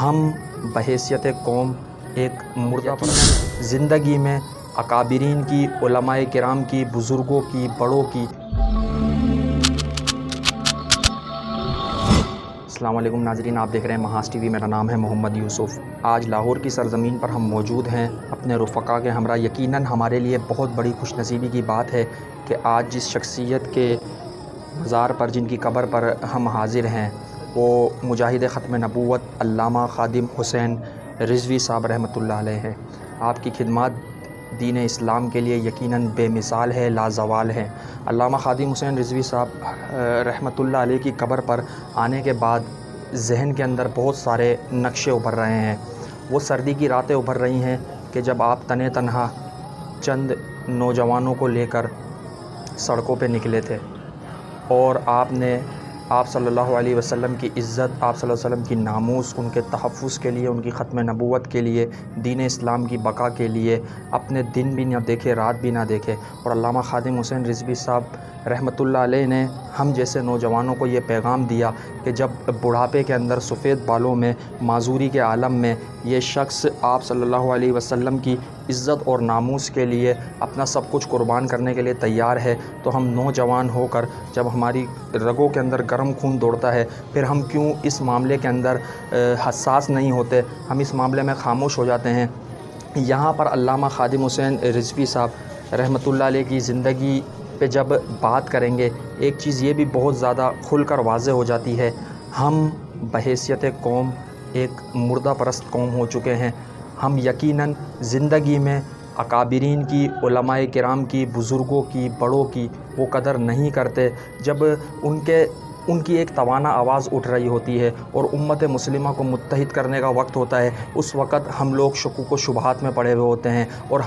ہم بحیثیت قوم ایک مردہ پرست زندگی میں اکابرین کی، علماء کرام کی، بزرگوں کی، بڑوں کی۔ السلام علیکم ناظرین، آپ دیکھ رہے ہیں محاذ ٹی وی۔ میرا نام ہے محمد یوسف۔ آج لاہور کی سرزمین پر ہم موجود ہیں اپنے رفقا کے ہمراہ۔ یقیناً ہمارے لیے بہت بڑی خوش نصیبی کی بات ہے کہ آج جس شخصیت کے مزار پر، جن کی قبر پر ہم حاضر ہیں، وہ مجاہد ختم نبوت علامہ خادم حسین رضوی صاحب رحمۃ اللہ علیہ ہے۔ آپ کی خدمات دین اسلام کے لیے یقیناً بے مثال ہے، لازوال ہے۔ علامہ خادم حسین رضوی صاحب رحمۃ اللہ علیہ کی قبر پر آنے کے بعد ذہن کے اندر بہت سارے نقشے ابھر رہے ہیں۔ وہ سردی کی راتیں ابھر رہی ہیں کہ جب آپ تنے تنہا چند نوجوانوں کو لے کر سڑکوں پہ نکلے تھے، اور آپ صلی اللہ علیہ وسلم کی عزت، آپ صلی اللہ علیہ وسلم کی ناموس، ان کے تحفظ کے لیے، ان کی ختم نبوت کے لیے، دین اسلام کی بقا کے لیے اپنے دن بھی نہ دیکھے، رات بھی نہ دیکھے۔ اور علامہ خادم حسین رضوی صاحب رحمۃ اللہ علیہ نے ہم جیسے نوجوانوں کو یہ پیغام دیا کہ جب بڑھاپے کے اندر سفید بالوں میں، معذوری کے عالم میں یہ شخص آپ صلی اللہ علیہ وسلم کی عزت اور ناموس کے لیے اپنا سب کچھ قربان کرنے کے لیے تیار ہے، تو ہم نوجوان ہو کر، جب ہماری رگوں کے اندر گرم خون دوڑتا ہے، پھر ہم کیوں اس معاملے کے اندر حساس نہیں ہوتے؟ ہم اس معاملے میں خاموش ہو جاتے ہیں۔ یہاں پر علامہ خادم حسین رضوی صاحب رحمۃ اللہ علیہ کی زندگی پہ جب بات کریں گے، ایک چیز یہ بھی بہت زیادہ کھل کر واضح ہو جاتی ہے، ہم بحیثیت قوم ایک مردہ پرست قوم ہو چکے ہیں۔ ہم یقیناً زندگی میں اکابرین کی، علماء کرام کی، بزرگوں کی، بڑوں کی وہ قدر نہیں کرتے۔ جب ان کی ایک توانا آواز اٹھ رہی ہوتی ہے اور امت مسلمہ کو متحد کرنے کا وقت ہوتا ہے، اس وقت ہم لوگ شکوک و شبہات میں پڑے ہوئے ہوتے ہیں، اور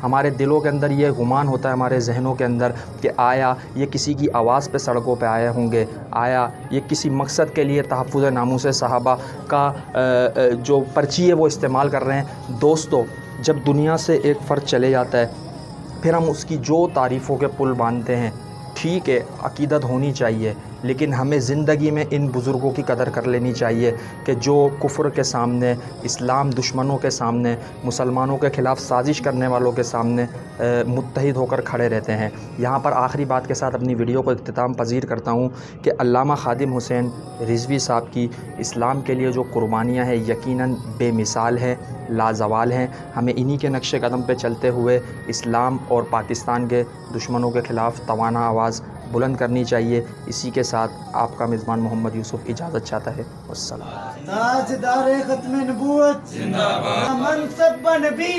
ہمارے دلوں کے اندر یہ گمان ہوتا ہے، ہمارے ذہنوں کے اندر، کہ آیا یہ کسی کی آواز پہ سڑکوں پہ آئے ہوں گے؟ آیا یہ کسی مقصد کے لیے تحفظ ناموس صحابہ کا جو پرچی ہے وہ استعمال کر رہے ہیں؟ دوستو، جب دنیا سے ایک فرد چلے جاتا ہے، پھر ہم اس کی جو تعریفوں کے پل باندھتے ہیں، ٹھیک ہے، عقیدت ہونی چاہیے، لیکن ہمیں زندگی میں ان بزرگوں کی قدر کر لینی چاہیے کہ جو کفر کے سامنے، اسلام دشمنوں کے سامنے، مسلمانوں کے خلاف سازش کرنے والوں کے سامنے متحد ہو کر کھڑے رہتے ہیں۔ یہاں پر آخری بات کے ساتھ اپنی ویڈیو کو اختتام پذیر کرتا ہوں کہ علامہ خادم حسین رضوی صاحب کی اسلام کے لیے جو قربانیاں ہیں یقیناً بے مثال ہیں، لازوال ہیں۔ ہمیں انہی کے نقش قدم پہ چلتے ہوئے اسلام اور پاکستان کے دشمنوں کے خلاف توانا آواز بلند کرنی چاہیے۔ اسی کے ساتھ آپ کا میزبان محمد یوسف اجازت چاہتا ہے۔ والسلام۔ تاجدار ختم نبوت زندہ باد، منصب نبی